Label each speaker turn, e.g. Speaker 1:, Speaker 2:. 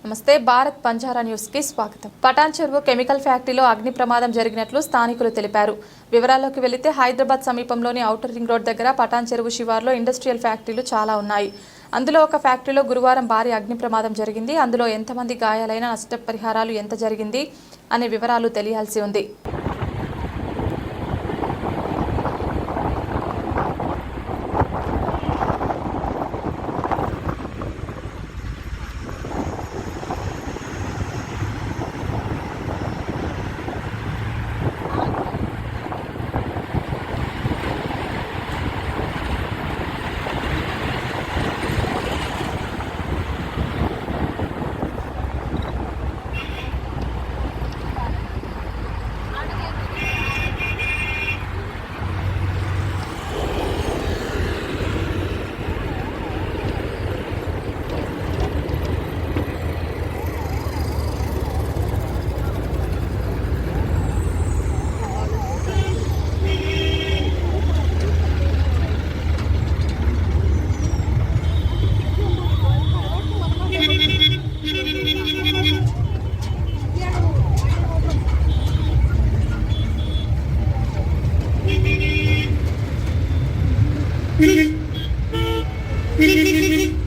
Speaker 1: నమస్తే భారత్ బంజారా న్యూస్ కి స్వాగతం. పటాన్ చెరువు కెమికల్ ఫ్యాక్టరీలో అగ్ని ప్రమాదం జరిగినట్లు స్థానికులు తెలిపారు. వివరాల్లోకి వెళితే హైదరాబాద్ సమీపంలోని ఔటర్ రింగ్ రోడ్ దగ్గర పటాన్ చెరువు శివార్లో ఇండస్ట్రియల్ ఫ్యాక్టరీలు చాలా ఉన్నాయి. అందులో ఒక ఫ్యాక్టరీలో గురువారం భారీ అగ్ని ప్రమాదం జరిగింది. అందులో ఎంతమంది గాయాలైన, నష్టపరిహారాలు ఎంత జరిగింది అనే వివరాలు తెలియాల్సి ఉంది.
Speaker 2: Thank you.